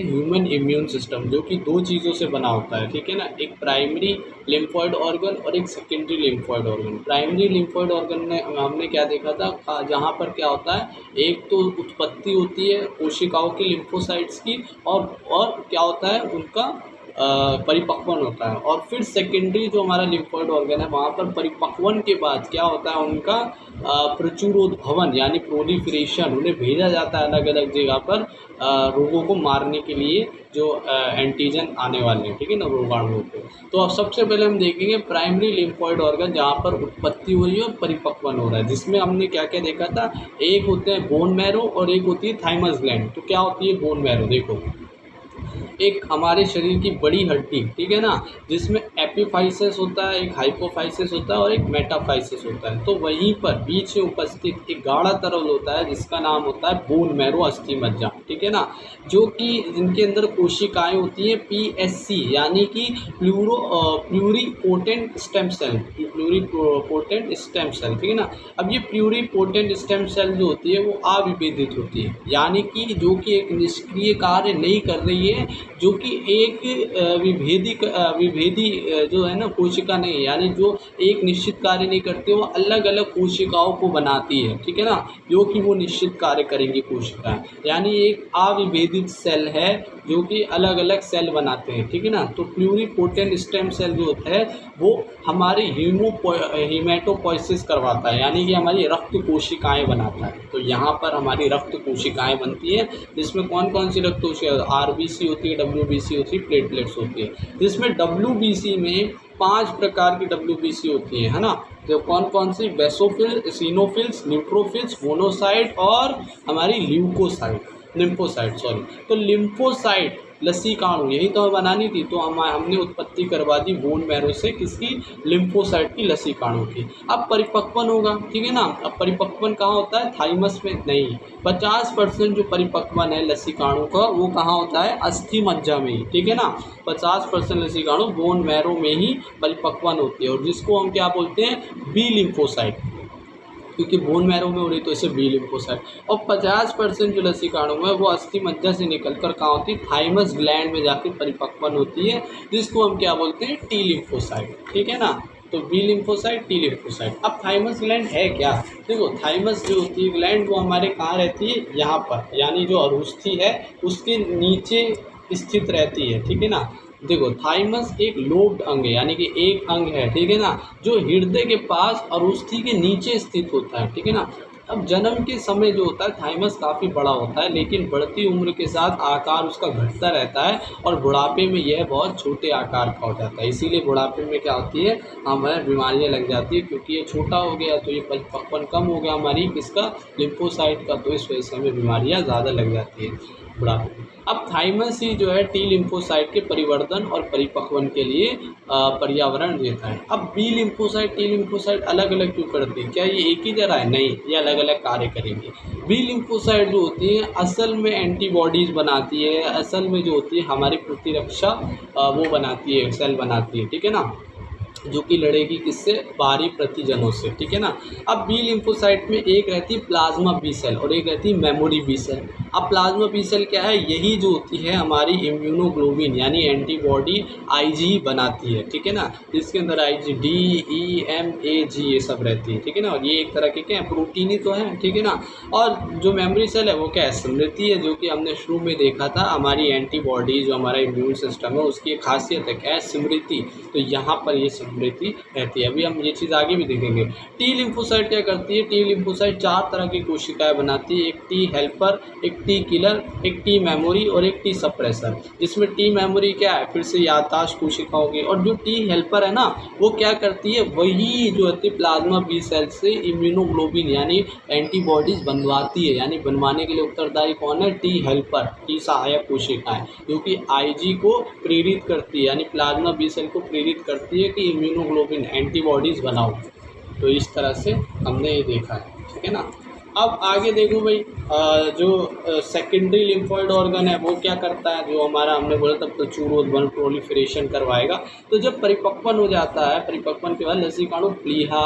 Human immune system जो कि दो चीज़ों से बना होता है, ठीक है ना। एक प्राइमरी लिम्फॉइड ऑर्गन और एक secondary lymphoid organ. Primary lymphoid organ में हमने क्या देखा था, जहाँ पर क्या होता है, एक तो उत्पत्ति होती है कोशिकाओं की लिम्फोसाइट्स की, और क्या होता है उनका परिपक्वन होता है। और फिर सेकेंडरी जो हमारा लिम्फॉइड ऑर्गन है, वहाँ पर परिपक्वन के बाद क्या होता है, उनका प्रचुरोद्भवन यानी प्रोलिफरेशन, उन्हें भेजा जाता है अलग अलग जगह पर रोगों को मारने के लिए, जो एंटीजन आने वाले हैं, ठीक है ना, रोगाणुओं को। तो अब सबसे पहले हम देखेंगे प्राइमरी लिम्फॉइड ऑर्गन, जहाँ पर उत्पत्ति हो रही है और परिपक्वन हो रहा है, जिसमें हमने क्या क्या देखा था। एक होते हैं बोन मैरो और एक होती है थाइमस ग्लैंड। तो क्या होती है बोन मैरो, देखो एक हमारे शरीर की बड़ी हड्डी, ठीक है ना, जिसमें एपिफाइसिस होता है, एक हाइपोफाइसिस होता है और एक मेटाफाइसिस होता है। तो वहीं पर बीच में उपस्थित एक गाढ़ा तरल होता है जिसका नाम होता है बोन मैरो, अस्थि मज्जा, ठीक है ना, जो कि जिनके अंदर कोशिकाएं होती हैं पीएससी यानी कि pluripotent stem cell, pluripotent stem cell, ठीक है ना। अब ये प्लूरीपोटेंट स्टेम सेल जो होती है वो अविभेदित होती है, यानी कि जो कि एक निष्क्रिय कार्य नहीं कर रही है, जो कि एक विभेदी जो है ना कोशिका नहीं है, यानी जो एक निश्चित कार्य नहीं करती, वो अलग अलग कोशिकाओं को बनाती है, ठीक है ना, जो कि वो निश्चित कार्य करेंगी कोशिकाएं, यानी एक अविभेदित सेल है जो कि अलग अलग सेल बनाते हैं, ठीक है ना। तो प्लूरीपोटेंट स्टेम सेल जो होता है वो हमारी हीमेटोपोइसिस करवाता है, यानी कि हमारी रक्त कोशिकाएं बनाता है। तो यहाँ पर हमारी रक्त कोशिकाएं बनती हैं, जिसमें कौन कौन सी रक्त कोशिकाएं, आरबीसी होती है, डब्ल्यूबीसी होती है, प्लेटलेट्स होती है। जिसमें डब्ल्यूबीसी में 5 प्रकार की डब्ल्यूबीसी होती है ना। तो कौन कौन सी, बेसोफिल, इसिनोफिल्स, न्यूट्रोफिल्स, मोनोसाइट और हमारी लिम्फोसाइट सॉरी। तो लिम्फोसाइट लसीकाणु, यही तो हमें बनानी थी, तो हमने उत्पत्ति करवा दी बोन मैरो से, किसकी, लिम्फोसाइट की, लसीकाणु की। अब परिपक्वन होगा, ठीक है ना। अब परिपक्वन कहाँ होता है, थाइमस में नहीं। 50% जो परिपक्वन है लसीकाणु का वो कहाँ होता है, अस्थि मज्जा में ही, ठीक है ना। 50% लसीकाणु बोन मैरो में ही परिपक्वन होती है, और जिसको हम क्या बोलते हैं, बी लिम्फोसाइट, क्योंकि बोन मैरो में हो रही तो इसे बी लिम्फोसाइट। और 50% जो लसीकाणु है वो अस्थि मज्जा से निकलकर कहाँ होती है, थाइमस ग्लैंड में जाकर परिपक्वन होती है, जिसको हम क्या बोलते हैं, टी लिम्फोसाइट, ठीक है ना। तो बी लिम्फोसाइट, टी लिम्फोसाइट। अब थाइमस ग्लैंड है क्या, देखो थाइमस जो होती है ग्लैंड, वो हमारे कहाँ रहती है, यहाँ पर, यानी जो अरुस्थि है उसके नीचे स्थित रहती है, ठीक है ना। देखो थाइमस एक लोब्ड अंग है, यानी कि एक अंग है, ठीक है ना, जो हृदय के पास अरुस्थि के नीचे स्थित होता है, ठीक है ना। अब जन्म के समय जो होता है थाइमस काफ़ी बड़ा होता है, लेकिन बढ़ती उम्र के साथ आकार उसका घटता रहता है, और बुढ़ापे में यह बहुत छोटे आकार का हो जाता है। इसीलिए बुढ़ापे में क्या होती है, हमें बीमारियां लग जाती है, क्योंकि ये छोटा हो गया, तो ये परिपक्वन कम हो गया हमारी किसका, लिम्फोसाइट का, तो इस वजह से हमें बीमारियाँ ज़्यादा लग जाती है बुढ़ापे में। अब थाइमस ही जो है टी लिम्फोसाइट के परिवर्धन और परिपक्वन के लिए पर्यावरण देता है। अब बी लिम्फोसाइट, टी लिम्फोसाइट अलग अलग क्यों करती है, क्या ये एक ही तरह है, नहीं, ये अलग अलग कार्य करेंगे। बी लिम्फोसाइट जो होती है असल में एंटीबॉडीज़ बनाती है, असल में जो होती है हमारी प्रतिरक्षा वो बनाती है, सेल बनाती है, ठीक है ना, जो कि लड़ेगी किससे, बाहरी प्रतिजनों से, ठीक है ना। अब बी लिम्फोसाइट में एक रहती है प्लाज्मा बी सेल और एक रहती है मेमोरी बी सेल। अब प्लाज्मा बी सेल क्या है, यही जो होती है हमारी इम्यूनोग्लोबिन यानी एंटीबॉडी आईजी बनाती है, ठीक है ना, जिसके अंदर Ig D E M A G ये सब रहती है, ठीक है ना। और ये एक तरह के क्या है, प्रोटीन ही तो है, ठीक है ना। और जो मेमोरी सेल है वो क्या है, स्मृति है, जो कि हमने शुरू में देखा था, हमारी एंटीबॉडी जो हमारा इम्यून सिस्टम है उसकी एक खासियत है, क्या है, स्मृति। तो यहाँ पर ये स्मृति रहती है। अभी हम ये चीज़ आगे भी देखेंगे। टी लिम्फोसाइट क्या करती है, टी लिम्फोसाइट 4 तरह की कोशिकाएं बनाती है, एक टी हेल्पर, एक टी किलर, एक टी मेमोरी और एक टी सप्रेसर। जिसमें टी मेमोरी क्या है, फिर से याददाश्त कोशिकाओं की, और जो टी हेल्पर है ना वो क्या करती है, वही जो होती है प्लाज्मा बी सेल से इम्यूनोग्लोबिन यानी एंटीबॉडीज बनवाती है, यानी बनवाने के लिए उत्तरदायी कौन है, टी हेल्पर, टी सहायक कोशिकाएं, जो कि आईजी को प्रेरित करती है, यानी प्लाज्मा बी सेल को प्रेरित करती है कि इम्यूनोग्लोबिन एंटीबॉडीज़ बनाओ। तो इस तरह से हमने ये देखा है, ठीक है ना। अब आगे देखो भाई, जो सेकेंडरी लिम्फॉइड ऑर्गन है वो क्या करता है, जो हमारा हमने बोला था प्रचुरोद्भवन प्रोलिफरेशन करवाएगा। तो जब परिपक्वन हो जाता है, परिपक्वन के बाद लसीकाणु प्लीहा,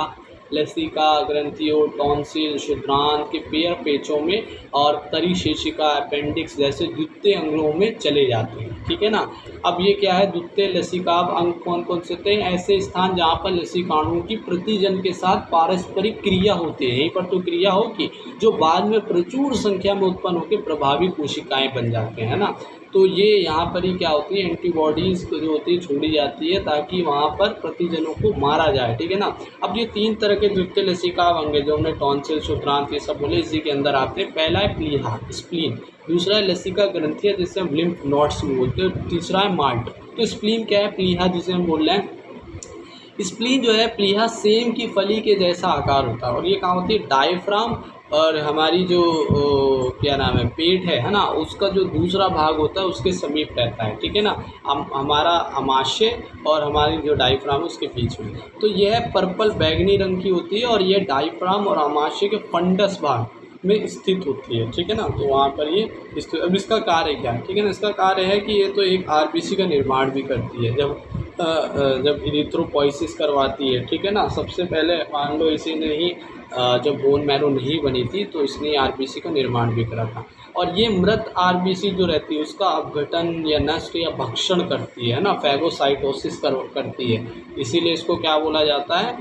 लसिका ग्रंथियों, टॉन्सिल, क्षुद्रांत के पेयर पेचों में और तरिशेषिका, अपेंडिक्स जैसे द्वितीय अंगों में चले जाते हैं। ठीक है ना। अब ये क्या है, द्वितीय लसिकाभ अंग कौन कौन से होते हैं? ऐसे स्थान जहाँ पर लसिकाणुओं की प्रतिजन के साथ पारस्परिक क्रिया होती है, यहीं पर तो क्रिया होगी, जो बाद में प्रचुर संख्या में उत्पन्न होकर प्रभावी कोशिकाएं बन जाते हैं ना। तो ये यहाँ पर ही क्या होती है, एंटीबॉडीज़ जो होती है छोड़ी जाती है ताकि वहाँ पर प्रतिजनों को मारा जाए। ठीक है ना। अब ये 3 तरह के द्वितीय लसिकाभ अंग जो हमने टॉन्सिल, क्षुद्रांत ये सब बोले, इसी के अंदर आते हैं। पहला है प्लीहा, स्प्लीन। दूसरा है लसिका ग्रंथियाँ जिसे हम लिम्फ नोड्स भी बोलते हैं। तीसरा है माल्ट। तो स्प्लीन क्या है? प्लीहा जिसे हम बोल रहे हैं। स्प्लीन जो है प्लीहा सेम की फली के जैसा आकार होता है और ये कहाँ होती है? डायफ्राम और हमारी जो क्या नाम है, पेट है ना, उसका जो दूसरा भाग होता है उसके समीप रहता है। ठीक है ना। हमारा अमाशय और हमारी जो डायफ्राम है उसके बीच में। तो यह पर्पल बैगनी रंग की होती है और यह डायफ्राम और अमाशय के फंडस भाग में स्थित होती है। ठीक है ना। तो वहाँ पर ये स्थित। अब इसका कार्य क्या है? ठीक है ना। इसका कार्य है कि ये तो एक आरबीसी का निर्माण भी करती है जब इरिथ्रोपोइसिस करवाती है। ठीक है ना। सबसे पहले मान लो इसी ने ही जब बोन मैरो नहीं बनी थी तो इसने आरबीसी का निर्माण भी करा था। और ये मृत आरबीसी जो रहती है उसका अपघटन या नष्ट या भक्षण करती है ना, फैगोसाइटोसिस करती है। इसीलिए इसको क्या बोला जाता है?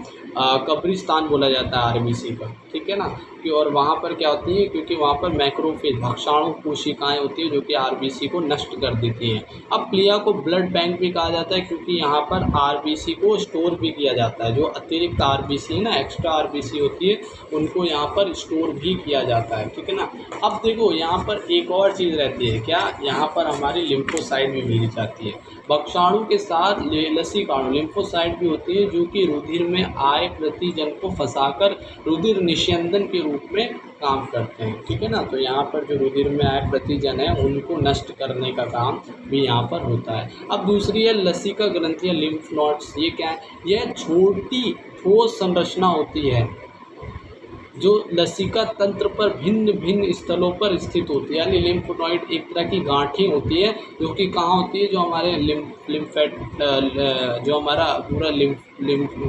कब्रिस्तान बोला जाता है आरबीसी का। ठीक है ना। कि और वहाँ पर क्या होती है, क्योंकि वहाँ पर मैक्रोफेज भक्षाणु कोशिकाएं होती है जो कि आरबीसी को नष्ट कर देती हैं। अब प्लिया को ब्लड बैंक भी कहा जाता है क्योंकि यहाँ पर आरबीसी को स्टोर भी किया जाता है। जो अतिरिक्त आरबीसी है ना, एक्स्ट्रा आरबीसी होती है, उनको यहाँ पर स्टोर भी किया जाता है। ठीक है ना। अब देखो यहाँ पर एक और चीज़ रहती है, क्या? यहाँ पर हमारी लिम्फोसाइट भी मिली जाती है। भक्षाणु के साथ लसिकाणु लिम्फोसाइट भी होती है जो कि रुधिर में आए प्रतिजन को फंसाकर रुधिर निस्यंदन के रूप में काम करते हैं। ठीक है ना। तो यहाँ पर जो रुधिर में आए प्रतिजन है उनको नष्ट करने का काम भी यहाँ पर होता है। अब दूसरी है लसिका ग्रंथियाँ, लिम्फ नोड्स। ये क्या है? यह छोटी ठोस संरचना होती है जो लसिका तंत्र पर भिन्न भिन्न स्थलों पर स्थित होती है। यानी लिम्फोनॉइड एक तरह की गांठें होती है जो कि कहाँ होती है? जो हमारे लिम्फेट जो हमारा पूरा लिम्फ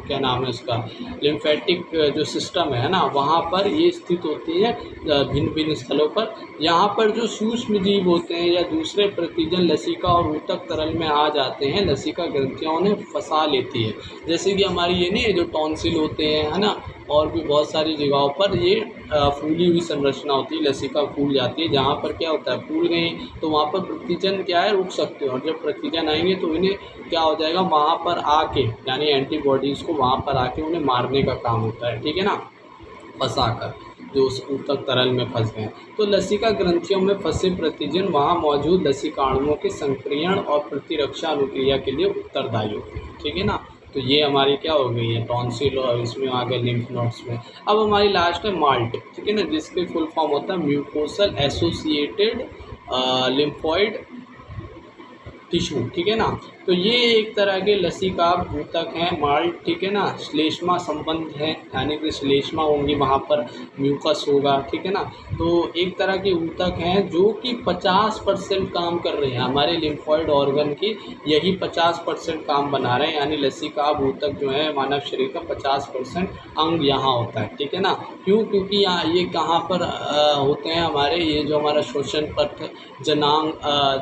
क्या नाम है उसका, लिम्फेटिक जो सिस्टम है ना, वहाँ पर ये स्थित होती है भिन्न भिन्न स्थलों पर। यहाँ पर जो सूक्ष्म जीव होते हैं या दूसरे प्रतिजन लसिका और ऊतक तरल में आ जाते हैं, लसिका ग्रंथियाँ उन्हें फंसा लेती है। जैसे कि हमारी ये नहीं है जो टॉन्सिल होते हैं, है ना, और भी बहुत सारी जगहों पर ये फूली हुई संरचना होती है, लसिका फूल जाती है। जहाँ पर क्या होता है, फूल गई तो वहाँ पर प्रतिजन क्या है, रुक सकते हैं, और जब प्रतिजन आएंगे तो इन्हें क्या हो जाएगा, वहाँ पर आके यानी एंटीबॉडीज़ को वहाँ पर आके उन्हें मारने का काम होता है। ठीक है ना, फंसाकर जो उस ऊतक तरल में फंस गए। तो लसिका ग्रंथियों में फंसे प्रतिजन वहाँ मौजूद लसिकाणुओं के संक्रियण और प्रतिरक्षा अनुक्रिया के लिए उत्तरदायी होते हैं। ठीक है ना। तो ये हमारी क्या हो गई है, टॉन्सिल, और इसमें आ गए लिम्फ नोड्स में। अब हमारी लास्ट है माल्ट। ठीक है ना, जिसके फुल फॉर्म होता है म्यूकोसल एसोसिएटेड लिम्फोइड टिश्यू। ठीक है ना। तो ये एक तरह के लसिकाभ ऊतक हैं माल्ट। ठीक है ना। श्लेष्मा संबंध है, यानी कि श्लेष्मा होंगी, वहाँ पर म्यूकस होगा। ठीक है ना। तो एक तरह के ऊतक हैं जो कि 50% काम कर रहे हैं हमारे लिम्फॉइड ऑर्गन की, यही 50% काम बना रहे हैं। यानी लसिकाभ ऊतक जो है मानव शरीर का 50% अंग यहाँ होता है। ठीक है ना। क्यों? क्योंकि यहाँ ये कहाँ पर होते हैं हमारे, ये जो हमारा श्वसन पथ, जनांग,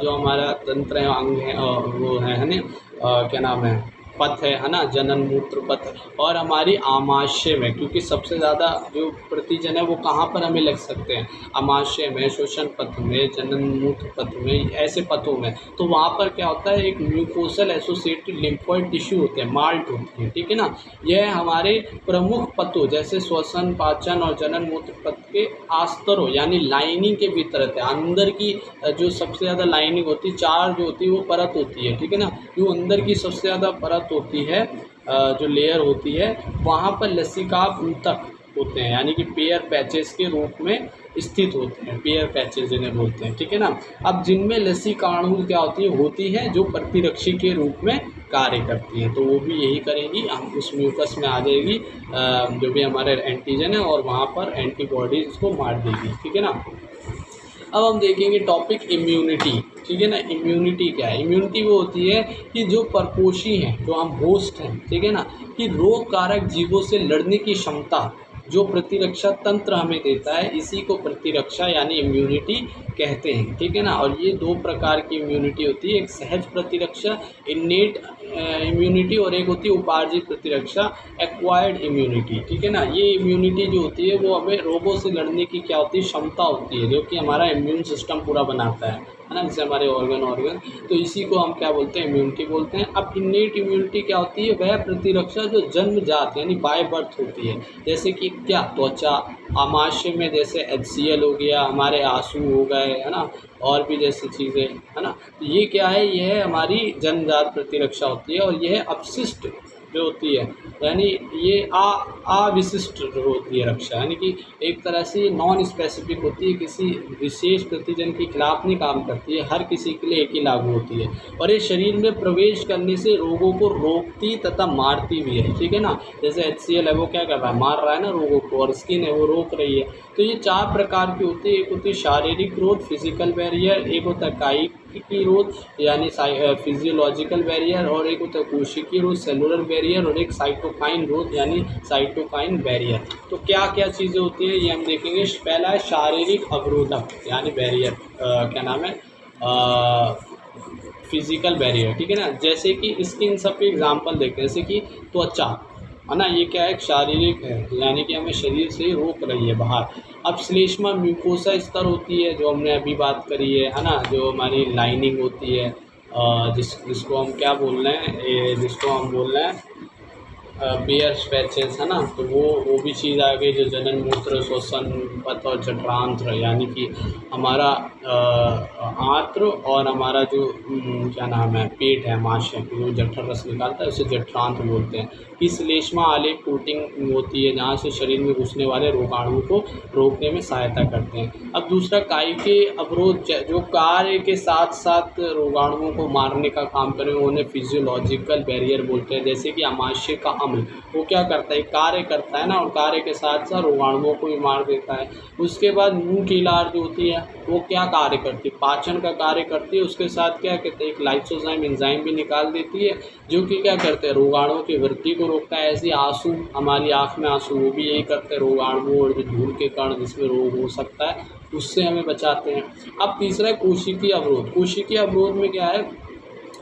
जो हमारा तंत्र है, अंग है, वो है ना, क्या नाम है, पथ है ना, जनन मूत्र पथ, और हमारी आमाशय में, क्योंकि सबसे ज़्यादा जो प्रतिजन है वो कहाँ पर हमें लग सकते हैं, आमाशय में, श्वसन पथ में, जनन मूत्र पथ में, ऐसे पथों में। तो वहाँ पर क्या होता है, एक म्यूकोसल एसोसिएटेड लिम्फोइड टिश्यू होते हैं, माल्ट होती है। ठीक है ना। यह हमारे प्रमुख पथों जैसे श्वसन, पाचन और जनन मूत्र पथ के आस्तरों यानी लाइनिंग के भीतर रहते हैं। अंदर की जो सबसे ज़्यादा लाइनिंग होती है, चार जो होती है वो परत होती है। ठीक है ना। जो अंदर की सबसे ज़्यादा परत होती है, जो लेयर होती है, वहाँ पर लसिकाभ ऊतक होते हैं, यानी कि पेयर पैचेस के रूप में स्थित होते हैं, पेयर पैचेस जिन्हें बोलते हैं। ठीक है ना। अब जिनमें लसिकाणु क्या होती है जो प्रतिरक्षी के रूप में कार्य करती हैं, तो वो भी यही करेंगी, हम उस म्यूकस में आ जाएगी जो भी हमारे एंटीजन है, और वहाँ पर एंटीबॉडीज को मार देगी। ठीक है ना। अब हम देखेंगे टॉपिक इम्यूनिटी। ठीक है ना, इम्यूनिटी क्या है? इम्यूनिटी वो होती है कि जो परपोषी हैं, जो हम होस्ट हैं, ठीक है ना, कि रोग कारक जीवों से लड़ने की क्षमता जो प्रतिरक्षा तंत्र हमें देता है, इसी को प्रतिरक्षा यानी इम्यूनिटी कहते हैं। ठीक है ना, और ये दो प्रकार की इम्यूनिटी होती है, एक सहज प्रतिरक्षा इन्नेट इम्यूनिटी और एक होती है उपार्जित प्रतिरक्षा एक्वायर्ड इम्यूनिटी। ठीक है ना, ये इम्यूनिटी जो होती है वो हमें रोगों से लड़ने की क्या होती है, क्षमता होती है, जो कि हमारा इम्यून सिस्टम पूरा बनाता है ना, जैसे हमारे ऑर्गन, तो इसी को हम क्या बोलते हैं, इम्यूनिटी बोलते हैं। अब इन्नेट इम्यूनिटी क्या होती है? वह प्रतिरक्षा जो जन्मजात यानी बाय बर्थ होती है, जैसे कि क्या, त्वचा, आमाशय में जैसे HCl हो गया, हमारे आंसू हो गए, है ना, और भी जैसी चीज़ें, है ना, तो ये क्या है, यह हमारी जन्मजात प्रतिरक्षा होती है। और यह अपशिष्ट जो होती है, यानी ये अविशिष्ट होती है रक्षा, यानी कि एक तरह से नॉन स्पेसिफिक होती है, किसी विशेष प्रतिजन के खिलाफ नहीं काम करती है, हर किसी के लिए एक ही लागू होती है। और ये शरीर में प्रवेश करने से रोगों को रोकती तथा मारती भी है। ठीक है ना, जैसे HCl है वो क्या कर रहा है, मार रहा है ना रोगों को, और स्किन है वो रोक रही है। तो ये 4 प्रकार की होती है। एक होती है शारीरिक रोध, फिजिकल बैरियर, एक होता है कायिक की रोध यानी फिजियोलॉजिकल बैरियर, और एक होता है कोशिकीय रोध सेलुलर बैरियर, और एक साइटोकाइन रोध यानी साइटोकाइन बैरियर। तो क्या क्या चीज़ें होती हैं ये हम देखेंगे। पहला है शारीरिक अवरोधक यानी बैरियर, क्या नाम है, फिजिकल बैरियर। ठीक है ना, जैसे कि इसके इन सब के एग्जाम्पल देखते हैं, जैसे कि त्वचा है ना, ये क्या है, शारीरिक है, यानी कि हमें शरीर से रोक रही है बाहर। अब श्लेष्मा म्यूकोसा स्तर होती है, जो हमने अभी बात करी है ना, जो हमारी लाइनिंग होती है, जिसको हम क्या बोल रहे हैं, जिसको हम बोल रहे हैं बियर स्पैचेस, है ना, तो वो भी चीज़ आ गई, जो जनन मूत्र श्वसन पथ और जठरांत्र, यानी कि हमारा आंत्र और हमारा जो क्या नाम है, पेट है, आमाशय, जो जठर रस निकालता है उसे जठरांत्र बोलते हैं। कि श्लेष्मा आलेप कोटिंग होती है, जहाँ से शरीर में घुसने वाले रोगाणुओं को रोकने में सहायता करते हैं। अब दूसरा कायिकीय अवरोध, जो कार्य के साथ साथ रोगाणुओं को मारने का काम करें, उन्हें फिजियोलॉजिकल बैरियर बोलते हैं। जैसे कि आमाशय का अम्ल, वो क्या करता है, कार्य करता है ना, और कार्य के साथ साथ रोगाणुओं को भी मार देता है। उसके बाद मुंह की लार जो होती है वो क्या कार्य करती है, पाचन का कार्य करती है। उसके साथ क्या कहते हैं, एक लाइसोजाइम एंजाइम भी निकाल देती है, जो कि क्या करते हैं, रोगाणुओं की वृद्धि को रोकता है। ऐसे आंसू, हमारी आँख में आंसू, वो भी यही करते हैं, रोगाणुओं और जो धूल के कारण जिसमें रोग हो सकता है उससे हमें बचाते हैं। अब तीसरा है कोशिकीय अवरोध। कोशिकीय अवरोध में क्या है,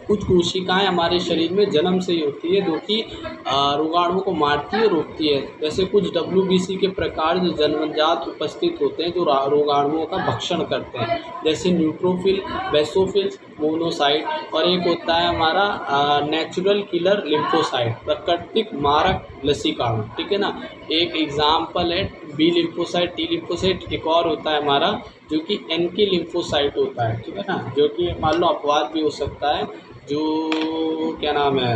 कुछ कोशिकाएं हमारे शरीर में जन्म से ही होती है, जो कि रोगाणुओं को मारती है, रोकती है। जैसे कुछ WBC के प्रकार जो जन्मजात उपस्थित होते हैं, जो रोगाणुओं का भक्षण करते हैं, जैसे न्यूट्रोफिल, बेसोफिल्स, मोनोसाइट, और एक होता है हमारा नेचुरल किलर लिम्फोसाइट, प्राकृतिक मारक लसीकाणु। ठीक है ना, एक एग्जाम्पल है बी लिम्फोसाइट, टी लिम्फोसाइट। एक और होता है हमारा जो कि NK लिम्फोसाइट होता है। ठीक है ना, जो कि मान लो अपवाद भी हो सकता है, जो क्या नाम है,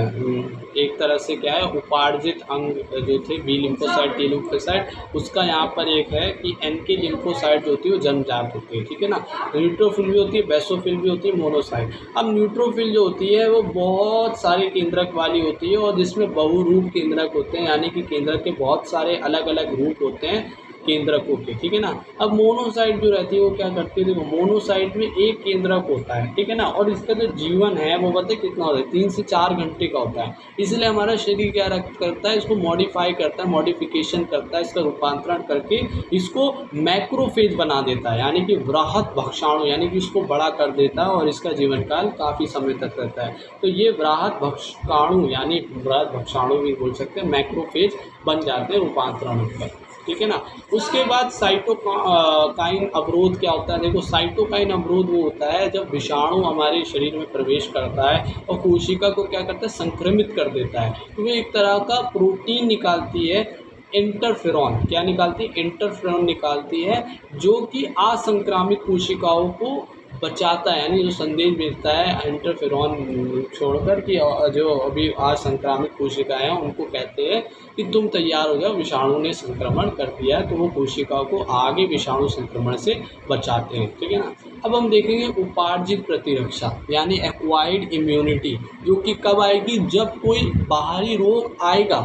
एक तरह से क्या है, उपार्जित अंग जो थे बी लिम्फोसाइट, टी लिम्फोसाइट, उसका यहाँ पर एक है कि NK लिम्फोसाइट जो होती है वो जन्मजात होती है। ठीक है ना, न्यूट्रोफिल भी होती है, बेसोफिल भी होती है, मोनोसाइट। अब न्यूट्रोफिल जो होती है वो बहुत सारे केंद्रक वाली होती है, और जिसमें बहुरूप केंद्रक होते हैं, यानी कि केंद्रक के बहुत सारे अलग अलग रूप होते हैं केंद्रकों के। ठीक है ना, अब मोनोसाइट जो रहती है वो क्या करती है, देखो मोनोसाइट में एक केंद्रक होता है। ठीक है ना, और इसका जो जीवन है वो बताए कितना होता है, 3 से 4 घंटे का होता है। इसलिए हमारा शरीर क्या करता है, इसको मॉडिफाई करता है, मॉडिफिकेशन करता है, इसका रूपांतरण करके इसको मैक्रोफेज बना देता है, यानी कि वृहत भक्षाणु, यानी कि इसको बड़ा कर देता है, और इसका जीवन काल काफ़ी समय तक रहता है। तो ये वृहत भक्षाणु यानी वृहत भक्षाणु भी बोल सकते हैं, मैक्रोफेज बन जाते हैं रूपांतरण होकर। ठीक है ना, उसके बाद साइटोकाइन अवरोध क्या होता है, देखो साइटोकाइन अवरोध वो होता है जब विषाणु हमारे शरीर में प्रवेश करता है और कोशिका को क्या करता है, संक्रमित कर देता है। तो वो एक तरह का प्रोटीन निकालती है, इंटरफेरॉन। क्या निकालती है, इंटरफेरॉन निकालती है, जो कि असंक्रामित कोशिकाओं को बचाता है, यानी जो संदेश भेजता है इंटरफेरॉन छोड़कर कि जो अभी असंक्रामित कोशिकाएं हैं उनको कहते हैं कि तुम तैयार हो जाओ, विषाणु ने संक्रमण कर दिया है, तो वो कोशिकाओं को आगे विषाणु संक्रमण से बचाते हैं। ठीक है ना, अब हम देखेंगे उपार्जित प्रतिरक्षा यानी एक्वायर्ड इम्यूनिटी, जो कि कब आएगी, जब कोई बाहरी रोग आएगा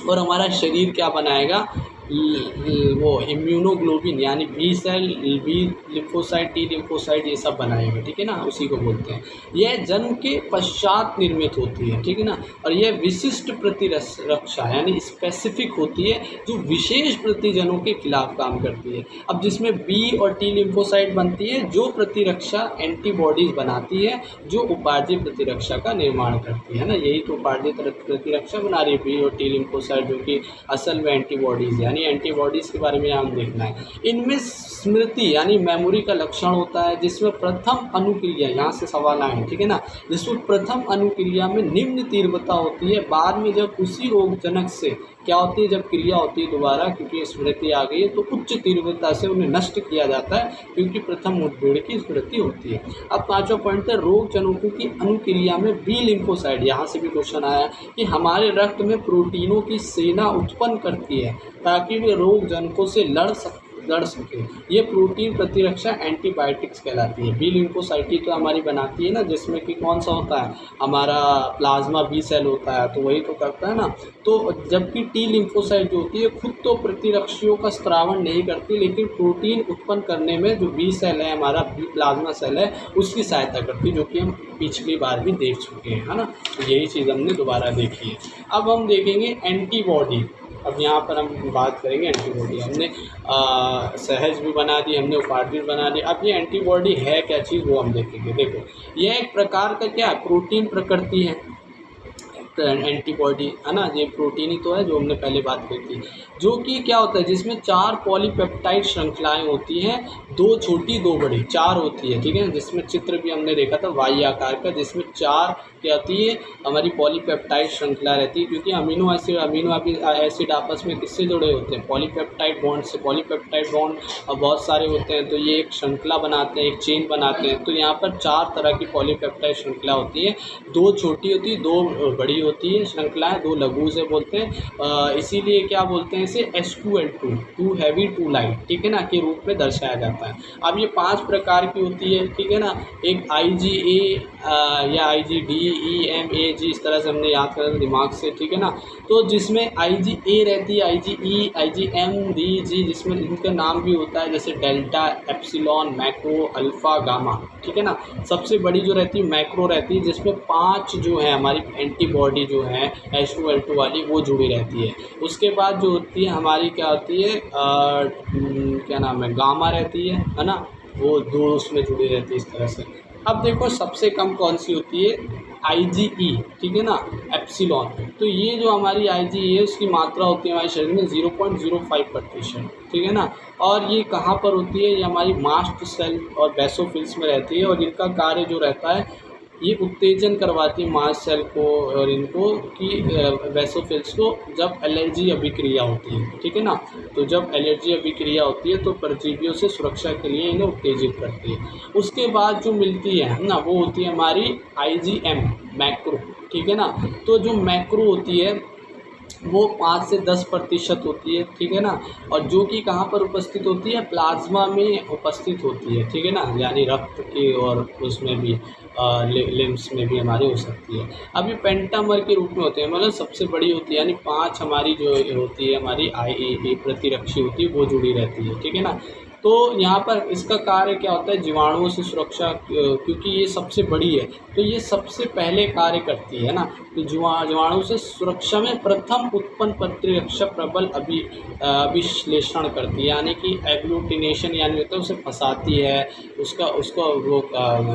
और हमारा शरीर क्या बनाएगा, वो इम्यूनोग्लोबिन यानी B cell, B lymphocyte, T lymphocyte ये सब बनाएंगे, ठीक है ना, उसी को बोलते हैं। यह जन्म के पश्चात निर्मित होती है, ठीक है ना, और यह विशिष्ट प्रतिरक्षा यानी स्पेसिफिक होती है जो विशेष प्रतिजनों के खिलाफ काम करती है। अब जिसमें बी और टी लिम्फोसाइट बनती है जो प्रतिरक्षा एंटीबॉडीज बनाती है जो उपार्जित प्रतिरक्षा का निर्माण करती है ना, यही तो उपार्जित प्रतिरक्षा बना रही है बी और टी लिम्फोसाइट जो कि असल में एंटीबॉडीज यानी एंटीबॉडीज के बारे में हम देखना है। इनमें स्मृति यानी मेमोरी का लक्षण होता है जिसमें प्रथम अनुक्रिया, यहाँ से सवाल आए, ठीक है ना, जिसमें प्रथम अनुक्रिया में निम्न तीव्रता होती है, बाद में जब उसी रोगजनक से क्या होती है, जब क्रिया होती है दोबारा क्योंकि स्मृति आ गई है तो उच्च तीव्रता से उन्हें नष्ट किया जाता है क्योंकि प्रथम मुठभेड़ की स्मृति होती है। अब पांचवा पॉइंट है रोग जनकों की अनुक्रिया में बी लिम्फोसाइट, यहाँ से भी क्वेश्चन आया कि हमारे रक्त में प्रोटीनों की सेना उत्पन्न करती है ताकि वे रोग जनकों से लड़ सके। ये प्रोटीन प्रतिरक्षा एंटीबायोटिक्स कहलाती है। बी लिम्फोसाइट तो हमारी बनाती है ना, जिसमें कि कौन सा होता है हमारा प्लाज्मा बी सेल होता है, तो वही तो करता है ना। तो जबकि टी लिम्फोसाइट जो होती है खुद तो प्रतिरक्षियों का स्त्रावण नहीं करती लेकिन प्रोटीन उत्पन्न करने में जो बी सेल है हमारा बी प्लाज्मा सेल है उसकी सहायता करती है, जो कि हम पिछली बार भी देख चुके हैं, है ना। तो यही चीज़ हमने दोबारा देखी है। अब हम देखेंगे एंटीबॉडी। अब यहाँ पर हम बात करेंगे एंटीबॉडी। हमने सहज भी बना दी, हमने उपार्जित बना दी। अब ये एंटीबॉडी है क्या चीज़ वो हम देखेंगे। देखो यह एक प्रकार का क्या प्रोटीन प्रकृति है एंटीबॉडी, है ना, ये प्रोटीन ही तो है जो हमने पहले बात की थी, जो कि क्या होता है जिसमें 4 पॉलीपेप्टाइड श्रृंखलाएं होती हैं, 2 छोटी 2 बड़ी, 4 होती है, ठीक है। जिसमें चित्र भी हमने देखा था वाई आकार का, जिसमें 4 क्या होती है हमारी पॉलीपेप्टाइड श्रृंखला रहती है, क्योंकि अमीनो एसिड आपस में किससे जुड़े होते हैं, पॉलीपेप्टाइड बॉन्ड से। पॉलीपेप्टाइड बॉन्ड बहुत सारे होते हैं तो ये एक श्रृंखला बनाते हैं, एक चेन बनाते हैं। तो यहाँ पर 4 तरह की पॉलीपेप्टाइड श्रृंखला होती है, 2 छोटी होती है, 2 बड़ी होती है श्रृंखलाएं, 2 लघु से बोलते हैं, इसीलिए क्या बोलते हैं इसे H2L2, 2 हैवी 2 लाइट, ठीक है ना, के रूप में दर्शाया जाता है। अब ये 5 प्रकार की होती है, ठीक है ना, एक IgA या IgD-EMAG इस तरह से हमने याद करा दिमाग से, ठीक है ना। तो जिसमें IgA रहती है, IgE, IgM-DG, जिसमें इनका नाम भी होता है जैसे delta, epsilon, macro, alpha, gamma, ठीक है ना। सबसे बड़ी जो रहती है मैक्रो रहती है, जिसमें 5 जो है हमारी एंटीबॉडी जो है H2L2 वाली वो जुड़ी रहती है। उसके बाद जो होती है हमारी क्या होती है क्या नाम है गामा रहती है ना, वो 2 उसमें जुड़ी रहती है इस तरह से। अब देखो सबसे कम कौन सी होती है IgE, ठीक है ना, एप्सिलॉन। तो ये जो हमारी IgE है उसकी मात्रा होती है हमारे शरीर में 0.05%, ठीक है ना। और ये कहाँ पर होती है, ये हमारी मास्ट सेल और बेसोफिल्स में रहती है, और इनका कार्य जो रहता है ये उत्तेजन करवाती है मास्ट सेल को और इनको कि बेसोफिल्स को जब एलर्जी अभिक्रिया होती है, ठीक है ना। तो जब एलर्जी अभिक्रिया होती है तो परजीवियों से सुरक्षा के लिए इन्हें उत्तेजित करती है। उसके बाद जो मिलती है ना वो होती है हमारी IgM मैक्रो, ठीक है ना। तो जो मैक्रो होती है वो 5 से 10% होती है, ठीक है ना, और जो कि कहाँ पर उपस्थित होती है प्लाज्मा में उपस्थित होती है, ठीक है ना, यानी रक्त के और उसमें भी लिम्स में भी हमारी हो सकती है। अब ये पेंटामर के रूप में होते हैं, मतलब सबसे बड़ी होती है, यानी 5 हमारी जो होती है हमारी IgA प्रतिरक्षी होती है वो जुड़ी रहती है, ठीक है ना। तो यहाँ पर इसका कार्य क्या होता है जीवाणुओं से सुरक्षा, क्योंकि ये सबसे बड़ी है तो ये सबसे पहले कार्य करती है ना। तो जीवाणु से सुरक्षा में प्रथम उत्पन्न प्रतिरक्षा प्रबल अभिश्लेषण करती है, यानी कि एग्लूटिनेशन यानी होता है उसे फंसाती है, उसको वो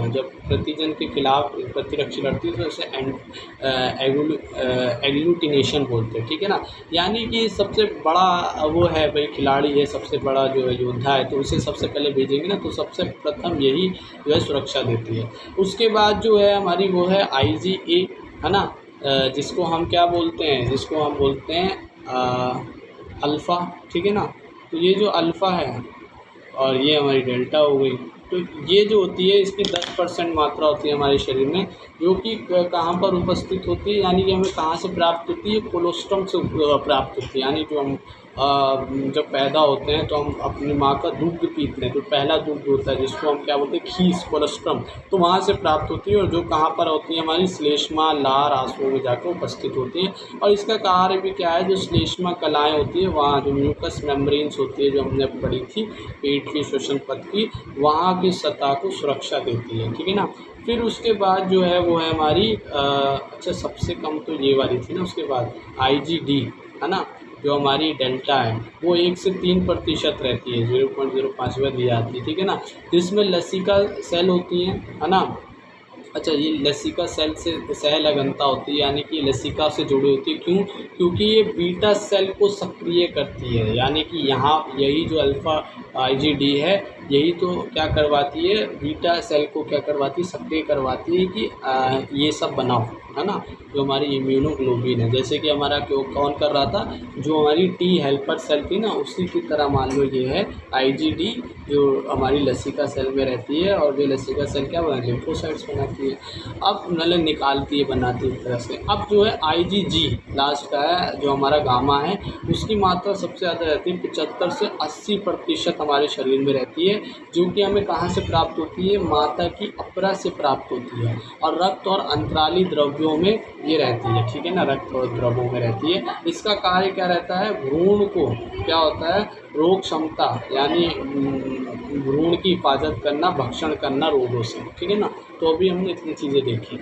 जब प्रतिजन के खिलाफ प्रतिरक्षा करती है तो उसे एग्लूटिनेशन बोलते हैं, ठीक है ना। यानी कि सबसे बड़ा वो है भाई खिलाड़ी है, सबसे बड़ा जो योद्धा है, तो उसे सबसे पहले भेजेंगे ना, तो सबसे प्रथम यही जो है सुरक्षा देती है। उसके बाद जो है हमारी वो है IgA, है ना, जिसको हम क्या बोलते हैं, जिसको हम बोलते हैं अल्फ़ा, ठीक है ना। तो ये जो अल्फ़ा है और ये हमारी डेल्टा हो गई, तो ये जो होती है इसकी 10% मात्रा होती है हमारे शरीर में, जो कि कहाँ पर उपस्थित होती है, यानी कि हमें कहाँ से प्राप्त होती है, कोलोस्ट्रम से प्राप्त होती है, यानी जो हम जब पैदा होते हैं तो हम अपनी माँ का दूध पीते हैं, तो पहला दूध होता है जिसको हम क्या बोलते हैं, खीस, कोलोस्ट्रम, तो वहाँ से प्राप्त होती है, और जो कहाँ पर होती है, हमारी श्लेष्मा लार आंसुओं में जाकर उपस्थित होती है। और इसका कार्य भी क्या है, जो श्लेष्मा कलाएँ होती है, वहाँ जो म्यूकस मेम्ब्रेन्स होती है, जो हमने पढ़ी थी पेट की श्वसन पथ की, वहाँ की सतह को सुरक्षा देती है, ठीक है ना। फिर उसके बाद जो है वो है हमारी अच्छा, सबसे कम तो ये वाली थी ना, उसके बाद IgD है ना, जो हमारी डेल्टा है वो 1 से 3% रहती है, 0.05 दी जाती है, ठीक है ना। जिसमें लसिका सेल होती है ना। अच्छा, ये लसिका सेल से सहलगनता होती है, यानी कि लसिका से जुड़ी होती है। क्यों? क्योंकि ये बीटा सेल को सक्रिय करती है, यानी कि यहाँ यही जो अल्फ़ा IgD है, यही तो क्या करवाती है, बीटा सेल को क्या करवाती है, सक्रिय करवाती है कि ये सब बनाओ, है ना। जो हमारी इम्यूनोग्लोबिन है, जैसे कि हमारा क्यों कौन कर रहा था, जो हमारी T हेल्पर सेल थी ना, उसी की तरह मान लो ये है IgD, जो हमारी लसिका सेल में रहती है, और जो लसिका सेल क्या बनाती है, लिम्फोसाइट्स बनाती है, अब मतलब निकालती है, बनाती है एक तरह से। अब जो है IgG लास्ट का है, जो हमारा गामा है, उसकी मात्रा सबसे ज़्यादा रहती है, 75 से 80% हमारे शरीर में रहती है, जो कि हमें कहाँ से प्राप्त होती है, माता की अपरा से प्राप्त होती है, और रक्त और अंतराली द्रव्यों में ये रहती है, ठीक है ना, रक्त और द्रव्यों में रहती है। इसका कार्य क्या रहता है, भ्रूण को क्या होता है, रोग क्षमता, यानी भ्रूण की हिफाजत करना, भक्षण करना रोगों से, ठीक है ना। तो अभी हमने इतनी चीज़ें देखी।